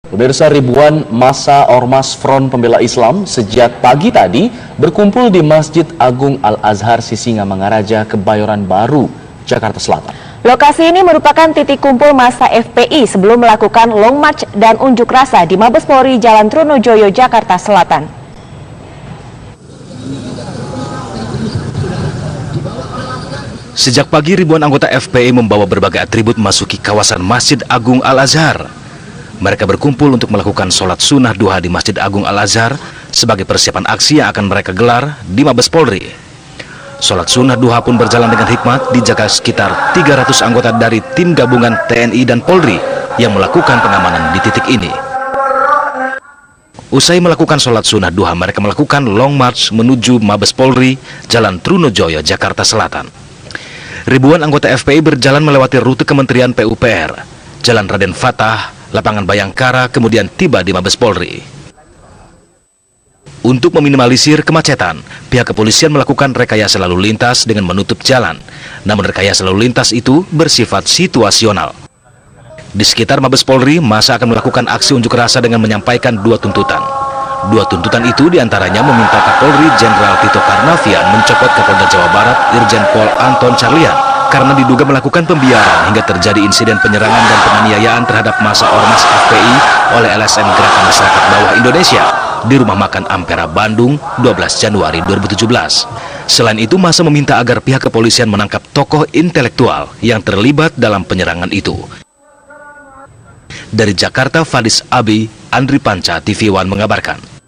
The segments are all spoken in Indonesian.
Pemirsa, ribuan massa Ormas Front Pembela Islam sejak pagi tadi berkumpul di Masjid Agung Al-Azhar Sisingamangaraja, Kebayoran Baru, Jakarta Selatan. Lokasi ini merupakan titik kumpul massa FPI sebelum melakukan long march dan unjuk rasa di Mabes Polri Jalan Trunojoyo, Jakarta Selatan. Sejak pagi ribuan anggota FPI membawa berbagai atribut memasuki kawasan Masjid Agung Al-Azhar. Mereka berkumpul untuk melakukan sholat sunnah duha di Masjid Agung Al-Azhar sebagai persiapan aksi yang akan mereka gelar di Mabes Polri. Sholat sunnah duha pun berjalan dengan hikmat, dijaga sekitar 300 anggota dari tim gabungan TNI dan Polri yang melakukan pengamanan di titik ini. Usai melakukan sholat sunnah duha, mereka melakukan long march menuju Mabes Polri, Jalan Trunojoyo, Jakarta Selatan. Ribuan anggota FPI berjalan melewati rute Kementerian PUPR, Jalan Raden Fatah, Lapangan Bayangkara, kemudian tiba di Mabes Polri. Untuk meminimalisir kemacetan, pihak kepolisian melakukan rekayasa lalu lintas dengan menutup jalan. Namun rekayasa lalu lintas itu bersifat situasional. Di sekitar Mabes Polri, massa akan melakukan aksi unjuk rasa dengan menyampaikan dua tuntutan. Dua tuntutan itu diantaranya meminta Kapolri Jenderal Tito Karnavian mencopot Kapolda Jawa Barat Irjen Pol Anton Carlyan karena diduga melakukan pembiaran hingga terjadi insiden penyerangan dan penganiayaan terhadap massa Ormas FPI oleh LSM Gerakan Masyarakat Bawah Indonesia di Rumah Makan Ampera, Bandung, 12 Januari 2017. Selain itu, massa meminta agar pihak kepolisian menangkap tokoh intelektual yang terlibat dalam penyerangan itu. Dari Jakarta, Fadis Abi, Andri Panca, TV One mengabarkan.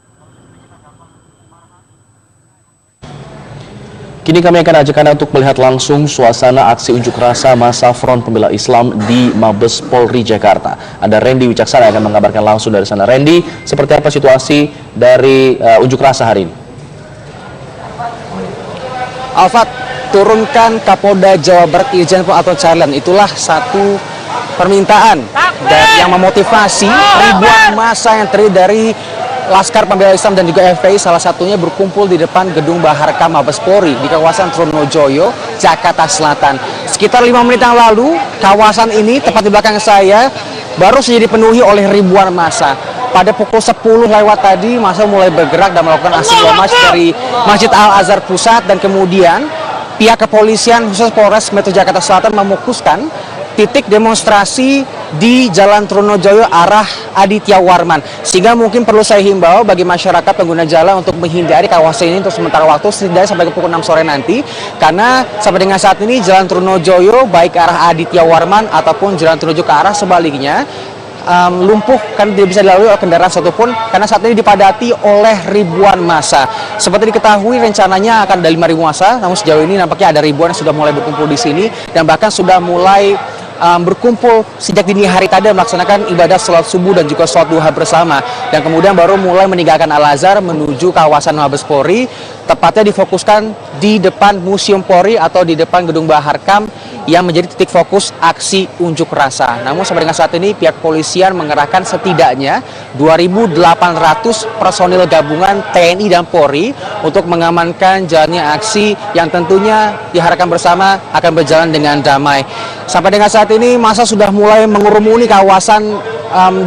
Kini kami akan ajak Anda untuk melihat langsung suasana aksi unjuk rasa massa Front Pembela Islam di Mabes Polri Jakarta. Ada Randy Wicaksana yang akan mengabarkan langsung dari sana. Randy, seperti apa situasi dari unjuk rasa hari ini? Alfat, turunkan Kapolda Jawa Barat Irjen Pol Anton Carlyan, itulah satu permintaan yang memotivasi ribuan massa yang terdiri dari Laskar Pembela Islam dan juga FPI, salah satunya berkumpul di depan Gedung Baharka Mabes Polri di kawasan Trunojoyo, Jakarta Selatan. Sekitar 5 menit yang lalu, kawasan ini tepat di belakang saya baru saja dipenuhi oleh ribuan massa. Pada pukul 10 lewat tadi, massa mulai bergerak dan melakukan aksi long march dari Masjid Al-Azhar Pusat, dan kemudian pihak kepolisian khusus Polres Metro Jakarta Selatan memukuskan titik demonstrasi di Jalan Trunojoyo arah Aditya Warman, sehingga mungkin perlu saya himbau bagi masyarakat pengguna jalan untuk menghindari kawasan ini untuk sementara waktu setidaknya sampai ke pukul 6 sore nanti, karena sampai dengan saat ini Jalan Trunojoyo baik arah Aditya Warman ataupun Jalan Trunojoyo ke arah sebaliknya lumpuh, kan tidak bisa dilalui oleh kendaraan satupun karena saat ini dipadati oleh ribuan massa. Seperti diketahui rencananya akan ada 5.000 massa, namun sejauh ini nampaknya ada ribuan yang sudah mulai berkumpul di sini dan bahkan sudah mulai berkumpul sejak dini hari tadi melaksanakan ibadah sholat subuh dan juga sholat duha bersama, dan kemudian baru mulai meninggalkan Al-Azhar menuju kawasan Mabes Polri, tepatnya difokuskan di depan Museum Polri atau di depan Gedung Baharkam yang menjadi titik fokus aksi unjuk rasa. Namun sampai dengan saat ini pihak kepolisian mengerahkan setidaknya 2.800 personil gabungan TNI dan Polri untuk mengamankan jalannya aksi yang tentunya diharapkan bersama akan berjalan dengan damai. Sampai dengan saat ini massa sudah mulai mengurumuni kawasan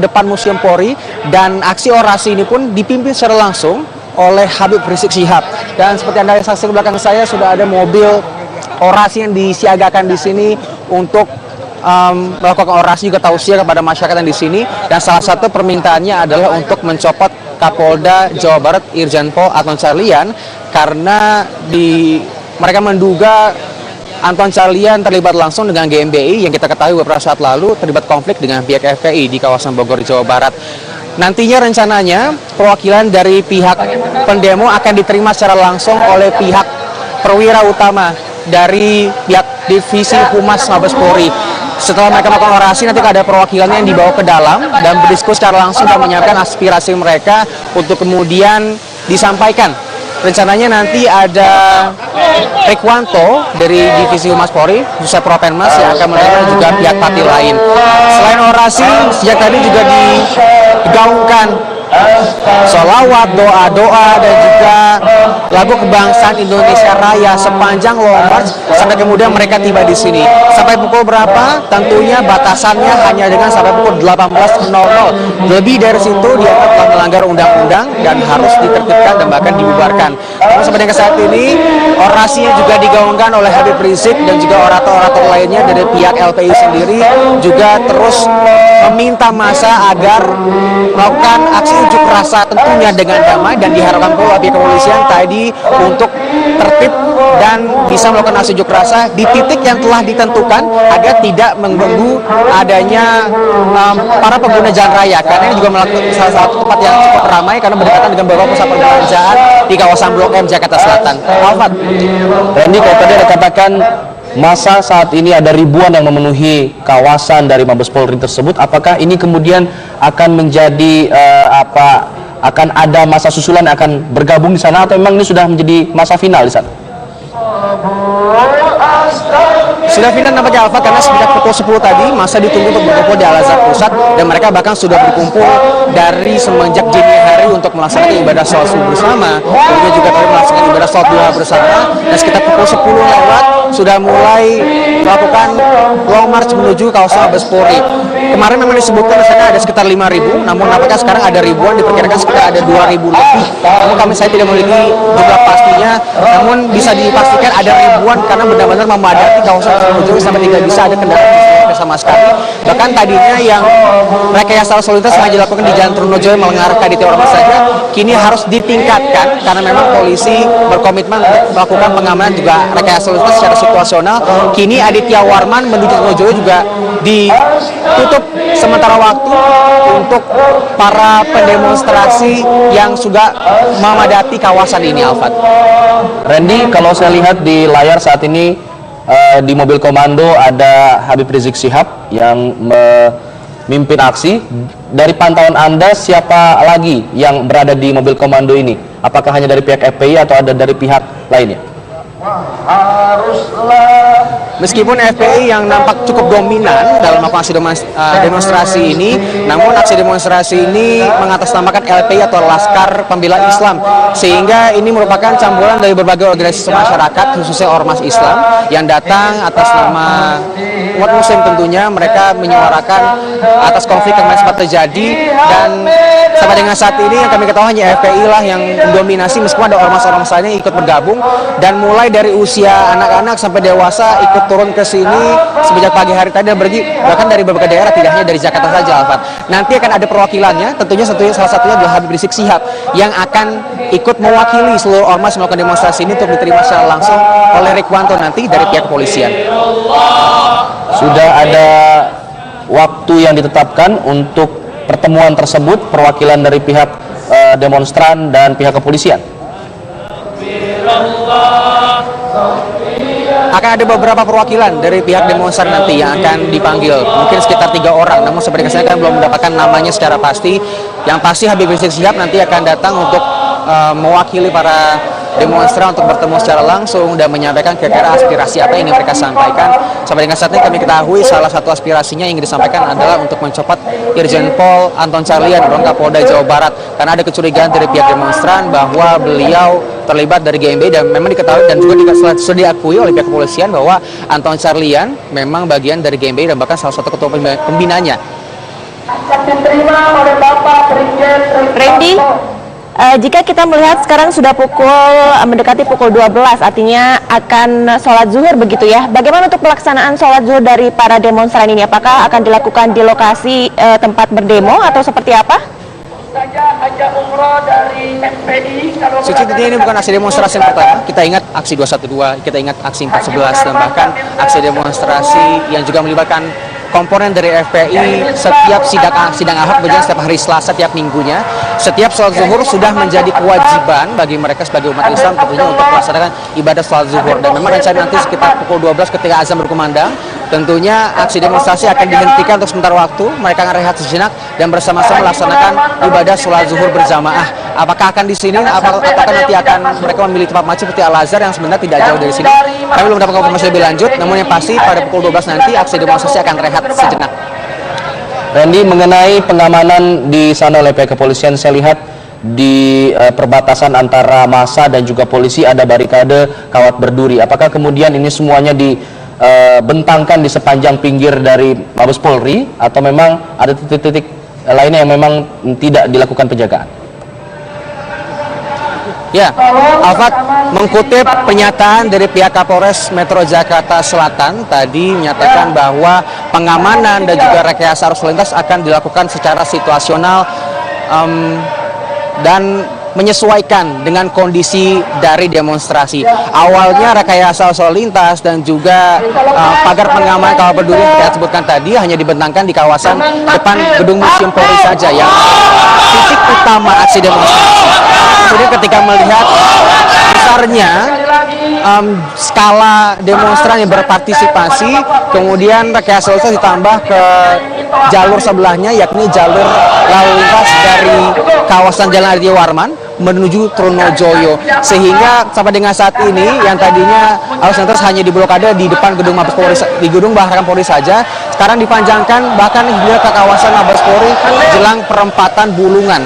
depan Museum Polri, dan aksi orasi ini pun dipimpin secara langsung oleh Habib Rizik Syihab. Dan seperti Anda saksikan belakang saya sudah ada mobil orasi yang disiagakan di sini untuk melakukan orasi juga tausiah kepada masyarakat yang di sini, dan salah satu permintaannya adalah untuk mencopot Kapolda Jawa Barat Irjen Pol Anton Carlyan karena mereka menduga Anton Carlyan terlibat langsung dengan GMBI yang kita ketahui beberapa saat lalu terlibat konflik dengan pihak FPI di kawasan Bogor, Jawa Barat. Nantinya rencananya perwakilan dari pihak pendemo akan diterima secara langsung oleh pihak perwira utama dari pihak Divisi Humas Mabes Polri. Setelah mereka melakukan orasi, nanti ada perwakilannya yang dibawa ke dalam dan berdiskusi secara langsung dan menyampaikan aspirasi mereka untuk kemudian disampaikan. Rencananya nanti ada Rekwanto dari Divisi Humas Polri, khususnya Propenmas, yang akan menerima juga pihak partai lain. Selain orasi, sejak tadi juga digaungkan sholawat, doa-doa, dan juga lagu kebangsaan Indonesia Raya sepanjang Long March sampai kemudian mereka tiba di sini. Sampai pukul berapa? Tentunya batasannya hanya dengan sampai pukul 18.00. Lebih dari situ dianggap telah melanggar undang-undang dan harus ditertibkan dan bahkan dibubarkan. Namun sampai dengan saat ini orasinya juga digaungkan oleh Habib Rizik dan juga orator-orator lainnya dari pihak LPI sendiri juga terus meminta massa agar melakukan aksi unjuk rasa tentunya dengan damai, dan diharapkan pula pihak kepolisian tadi untuk tertib dan bisa melakukan aksi unjuk rasa di titik yang telah ditentukan agar tidak mengganggu adanya para pengguna jalan raya, karena ini juga melakukan salah satu tempat yang cukup ramai karena berdekatan dengan beberapa pusat perbelanjaan di kawasan Blok M Jakarta Selatan. Alfat. Randy, kalau tadi ada katakan masa saat ini ada ribuan yang memenuhi kawasan dari Mabes Polri tersebut, apakah ini kemudian akan menjadi akan ada masa susulan yang akan bergabung di sana, atau memang ini sudah menjadi masa final di sana? Sudah final nampaknya Alfa, karena sejak pukul 10 tadi masa ditunggu untuk berkumpul di Al-Azhar Pusat, dan mereka bahkan sudah berkumpul dari semenjak dini hari untuk melaksanakan ibadah sholat subuh bersama, kemudian juga tadi melaksanakan ibadah sholat duha bersama, dan sekitar pukul 10 lewat sudah mulai melakukan long march menuju kawasan Mabes Polri. Kemarin memang disebutkan di sana ada sekitar 5.000, namun nampaknya sekarang ada ribuan, diperkirakan sekitar ada 2.000 lebih. Namun saya tidak memiliki jumlah pastinya, namun bisa dipastikan ada ribuan karena benar-benar memadati kawasan tersebut sampai tidak bisa ada kendaraan di sini sama sekali. Bahkan tadinya yang rekayasa lalu lintas sengaja dilakukan di Jalan Trunojoyo mengarah ke Aditya Warman saja, kini harus ditingkatkan karena memang polisi berkomitmen untuk melakukan pengamanan juga rekayasa lalu lintas secara situasional. Kini Aditya Warman menuju Trunojoyo juga ditutup sementara waktu untuk para pendemonstrasi yang sudah memadati kawasan ini, Alfat. Randy, kalau saya lihat di layar saat ini di mobil komando ada Habib Rizik Syihab yang memimpin aksi. Dari pantauan Anda, siapa lagi yang berada di mobil komando ini? Apakah hanya dari pihak FPI atau ada dari pihak lainnya? Meskipun FPI yang nampak cukup dominan dalam aksi demonstrasi ini, namun aksi demonstrasi ini mengatasnamakan LPI atau Laskar Pembela Islam, sehingga ini merupakan campuran dari berbagai organisasi masyarakat, khususnya ormas Islam yang datang atas nama umat muslim. Tentunya mereka menyuarakan atas konflik yang sempat terjadi, dan sampai dengan saat ini yang kami ketahui hanya FPI lah yang mendominasi, meskipun ada ormas-ormas lainnya ikut bergabung, dan mulai dari usia anak-anak sampai dewasa ikut turun ke sini sejak pagi hari tadi dan pergi, bahkan dari berbagai daerah, tidak hanya dari Jakarta saja, Alfat. Nanti akan ada perwakilannya, tentunya salah satunya adalah Habib Rizik Syihab yang akan ikut mewakili seluruh ormas melakukan demonstrasi ini untuk diterima secara langsung oleh Rikwanto nanti dari pihak kepolisian. Sudah ada waktu yang ditetapkan untuk pertemuan tersebut, perwakilan dari pihak demonstran dan pihak kepolisian? Akan ada beberapa perwakilan dari pihak demonstran nanti yang akan dipanggil, mungkin sekitar 3 orang, namun seperti saya kan belum mendapatkan namanya secara pasti. Yang pasti Habib Rizik Syihab nanti akan datang untuk mewakili para demonstran untuk bertemu secara langsung dan menyampaikan kira-kira aspirasi apa yang ingin mereka sampaikan. Sampai dengan saat ini kami ketahui salah satu aspirasinya yang disampaikan adalah untuk mencopot Irjen Pol Anton Carlyan, Kapolda Jawa Barat, karena ada kecurigaan dari pihak demonstran bahwa beliau terlibat dari GMB, dan memang diketahui dan juga sudah diakui oleh pihak kepolisian bahwa Anton Carlyan memang bagian dari GMB dan bahkan salah satu ketua pembinanya. Randy, jika kita melihat sekarang sudah mendekati pukul 12, artinya akan sholat zuhur begitu ya. Bagaimana untuk pelaksanaan sholat zuhur dari para demonstran ini? Apakah akan dilakukan di lokasi tempat berdemo atau seperti apa? Sejujurnya ini bukan aksi demonstrasi yang pertama. Kita ingat aksi 212, kita ingat aksi 411, dan bahkan aksi demonstrasi yang juga melibatkan komponen dari FPI. Setiap sidang Ahok berjalan setiap hari Selasa tiap minggunya. Setiap sholat zuhur sudah menjadi kewajiban bagi mereka sebagai umat Islam tentunya untuk melaksanakan ibadah sholat zuhur. Dan memang rencana nanti sekitar pukul 12 ketika azan berkumandang, tentunya aksi demonstrasi akan dihentikan untuk sementara waktu. Mereka akan rehat sejenak dan bersama-sama melaksanakan ibadah sholat zuhur berjamaah. Apakah akan di sini? Apakah nanti akan mereka memilih tempat masjid seperti Al-Azhar yang sebenarnya tidak jauh dari sini? Kami belum mendapatkan informasi lebih lanjut. Namun yang pasti pada pukul 12 nanti aksi demonstrasi akan rehat sejenak. Randy, mengenai pengamanan di sana oleh pihak kepolisian, saya lihat di perbatasan antara massa dan juga polisi ada barikade kawat berduri. Apakah kemudian ini semuanya dibentangkan di sepanjang pinggir dari Mabes Polri atau memang ada titik-titik lainnya yang memang tidak dilakukan penjagaan? Ya, Alfat, mengutip pernyataan dari pihak Kapolres Metro Jakarta Selatan tadi menyatakan bahwa pengamanan dan juga rekayasa arus lintas akan dilakukan secara situasional dan menyesuaikan dengan kondisi dari demonstrasi. Awalnya rekayasa lalu lintas dan juga pagar pengamanan kawat berduri yang kita sebutkan tadi hanya dibentangkan di kawasan depan gedung Museum Polri saja yang titik utama aksi demonstrasi. Kemudian ketika melihat besarnya skala demonstran yang berpartisipasi, kemudian rekayasa lalu lintas ditambah ke jalur sebelahnya, yakni jalur lalu lintas dari kawasan Jalan Aditya Warman menuju Trunojoyo, sehingga sampai dengan saat ini yang tadinya arus lintas hanya diblokade di depan gedung Mabes Polri, di gedung Baharkan Polri saja, sekarang dipanjangkan bahkan hingga ke kawasan Mabes Polri jelang perempatan Bulungan.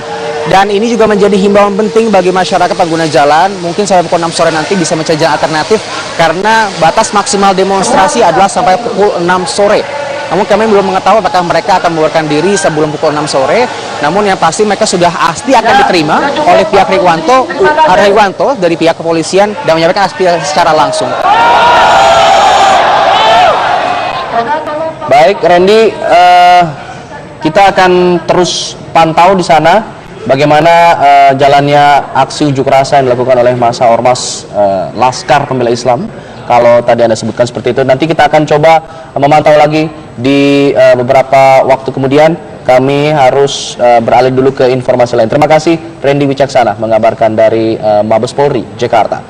Dan ini juga menjadi himbauan penting bagi masyarakat pengguna jalan, mungkin sampai pukul 6 sore nanti bisa mencari jalan alternatif karena batas maksimal demonstrasi adalah sampai pukul 6 sore. Namun kami belum mengetahui apakah mereka akan mengeluarkan diri sebelum pukul 6 sore. Namun yang pasti mereka sudah pasti akan diterima oleh pihak Rikwanto dari pihak kepolisian dan menyampaikan aspirasi secara langsung. Baik, Randy, kita akan terus pantau di sana bagaimana jalannya aksi unjuk rasa yang dilakukan oleh massa Ormas Laskar Pembela Islam. Kalau tadi Anda sebutkan seperti itu, nanti kita akan coba memantau lagi di beberapa waktu kemudian. Kami harus beralih dulu ke informasi lain. Terima kasih Randy Wicaksana mengabarkan dari Mabes Polri, Jakarta.